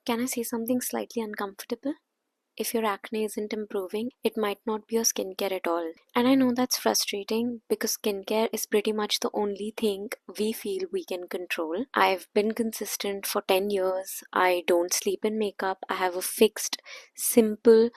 Can I say something slightly uncomfortable? If your acne isn't improving, it might not be your skincare at all. And I know that's frustrating because skincare is pretty much the only thing we feel we can control. I've been consistent for 10 years. I don't sleep in makeup. I have a fixed, simple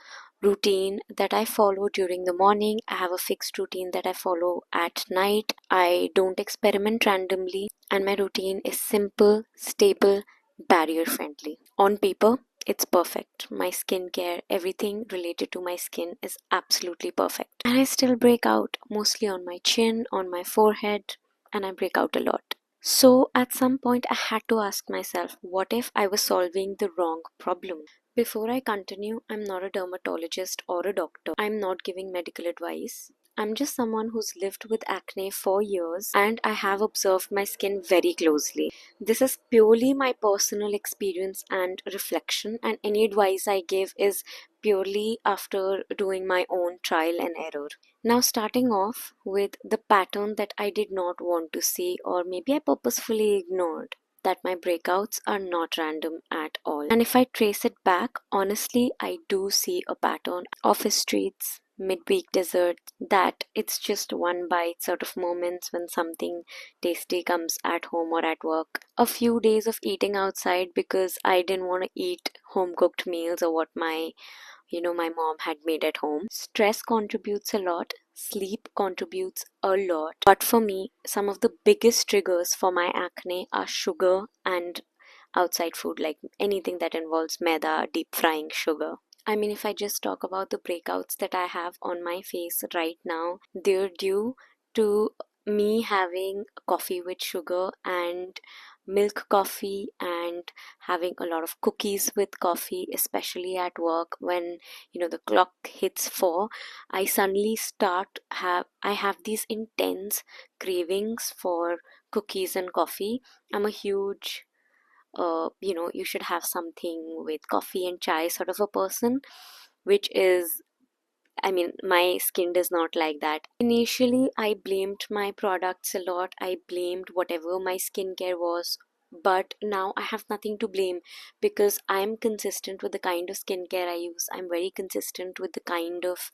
routine that I follow during the morning. I have a fixed routine that I follow at night. I don't experiment randomly, and my routine is simple, stable, barrier friendly. On paper, it's perfect. My skincare, everything related to my skin is absolutely perfect. And I still break out, mostly on my chin, on my forehead, and I break out a lot. So at some point, I had to ask myself, what if I was solving the wrong problem? Before I continue, I'm not a dermatologist or a doctor. I'm not giving medical advice. I'm just someone who's lived with acne for years and I have observed my skin very closely. This is purely my personal experience and reflection, and any advice I give is purely after doing my own trial and error. Now, starting off with the pattern that I did not want to see, or maybe I purposefully ignored, that my breakouts are not random at all. And if I trace it back, honestly, I do see a pattern. Office treats, midweek desserts, that it's just one bite sort of moments when something tasty comes at home or at work. A few days of eating outside because I didn't want to eat home cooked meals or what my mom had made at home. Stress contributes a lot, sleep contributes a lot. But for me, some of the biggest triggers for my acne are sugar and outside food, like anything that involves maida, deep frying sugar. I mean, if I just talk about the breakouts that I have on my face right now, they're due to me having coffee with sugar and milk coffee and having a lot of cookies with coffee, especially at work when the clock hits 4. I suddenly I have these intense cravings for cookies and coffee. I'm a huge you should have something with coffee and chai sort of a person, which is, I mean, my skin does not like that. Initially, I blamed my products a lot. I blamed whatever my skincare was. But now I have nothing to blame because I'm consistent with the kind of skincare I use. I'm very consistent with the kind of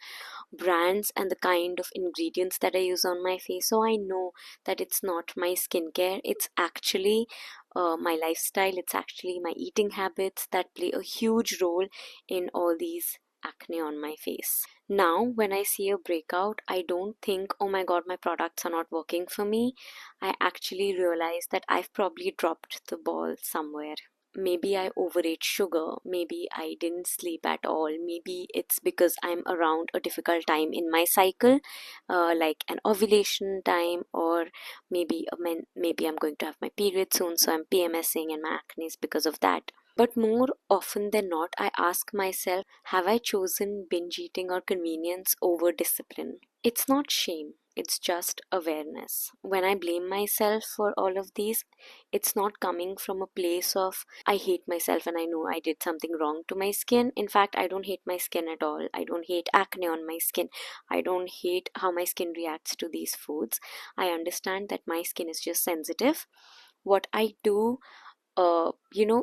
brands and the kind of ingredients that I use on my face. So I know that it's not my skincare, it's actually my lifestyle, it's actually my eating habits that play a huge role in all these acne on my face. Now, when I see a breakout, I don't think, oh my god, my products are not working for me. I actually realize that I've probably dropped the ball somewhere. Maybe I overate sugar, maybe I didn't sleep at all, maybe it's because I'm around a difficult time in my cycle, like an ovulation time, or maybe I'm going to have my period soon, so I'm PMSing and my acne is because of that. But more often than not, I ask myself, have I chosen binge eating or convenience over discipline? It's not shame, it's just awareness. When I blame myself for all of these, it's not coming from a place of I hate myself and I know I did something wrong to my skin. In fact, I don't hate my skin at all. I don't hate acne on my skin. I don't hate how my skin reacts to these foods. I understand that my skin is just sensitive. What I do,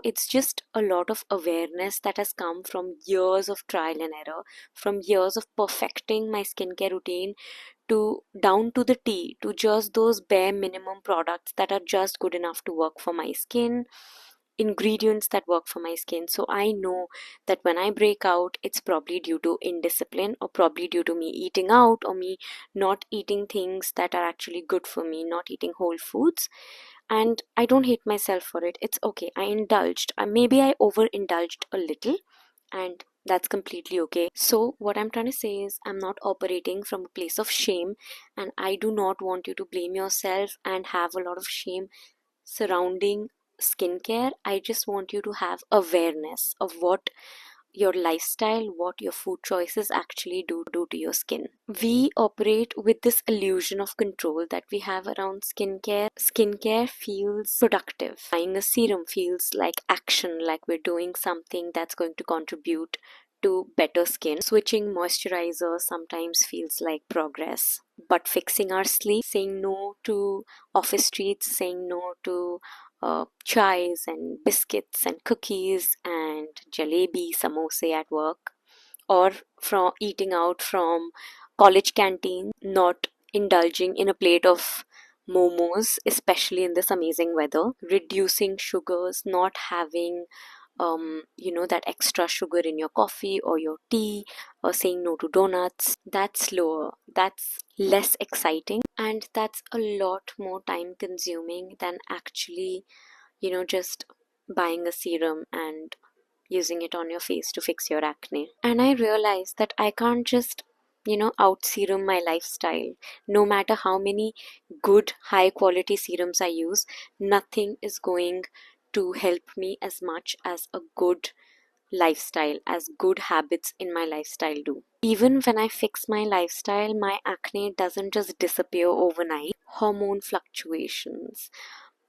it's just a lot of awareness that has come from years of trial and error, from years of perfecting my skincare routine to down to the T, to just those bare minimum products that are just good enough to work for my skin, ingredients that work for my skin. So I know that when I break out, it's probably due to indiscipline, or probably due to me eating out, or me not eating things that are actually good for me, not eating whole foods. And I don't hate myself for it. It's okay. I indulged. Maybe I overindulged a little, and that's completely okay. So, what I'm trying to say is, I'm not operating from a place of shame, and I do not want you to blame yourself and have a lot of shame surrounding skincare. I just want you to have awareness of what your lifestyle, what your food choices actually do to your skin. We operate with this illusion of control that we have around skincare. Skincare feels productive. Buying a serum feels like action, like we're doing something that's going to contribute to better skin. Switching moisturizer sometimes feels like progress. But fixing our sleep, saying no to office treats, saying no to chais and biscuits and cookies and jalebi, samosa at work, or from eating out from college canteen, not indulging in a plate of momos, especially in this amazing weather, reducing sugars, not having that extra sugar in your coffee or your tea, or saying no to donuts. That's slower, that's less exciting, and that's a lot more time consuming than actually, just buying a serum and using it on your face to fix your acne. And I realized that I can't just, out serum my lifestyle. No matter how many good, high quality serums I use, nothing is going to help me as much as a good lifestyle, as good habits in my lifestyle do. Even when I fix my lifestyle, my acne doesn't just disappear overnight. Hormone fluctuations,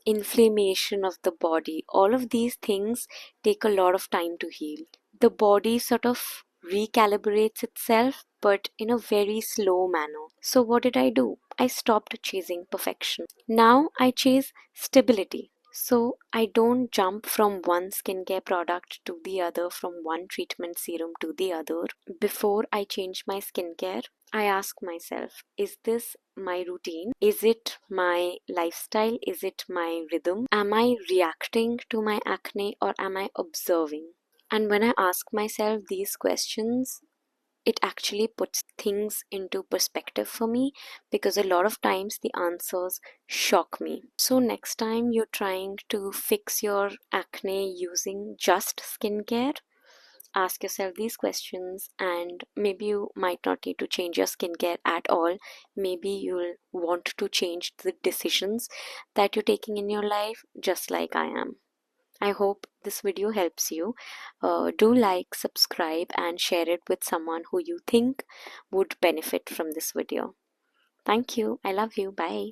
inflammation of the body, all of these things take a lot of time to heal. The body sort of recalibrates itself, but in a very slow manner. So, what did I do? I stopped chasing perfection. Now I chase stability. So, I don't jump from one skincare product to the other, from one treatment serum to the other. Before I change my skincare, I ask myself, is this my routine? Is it my lifestyle? Is it my rhythm? Am I reacting to my acne, or am I observing? And when I ask myself these questions, it actually puts things into perspective for me, because a lot of times the answers shock me. So, next time you're trying to fix your acne using just skincare, ask yourself these questions, and maybe you might not need to change your skincare at all. Maybe you'll want to change the decisions that you're taking in your life, just like I am. I hope this video helps you. Do like, subscribe, and share it with someone who you think would benefit from this video. Thank you. I love you. Bye.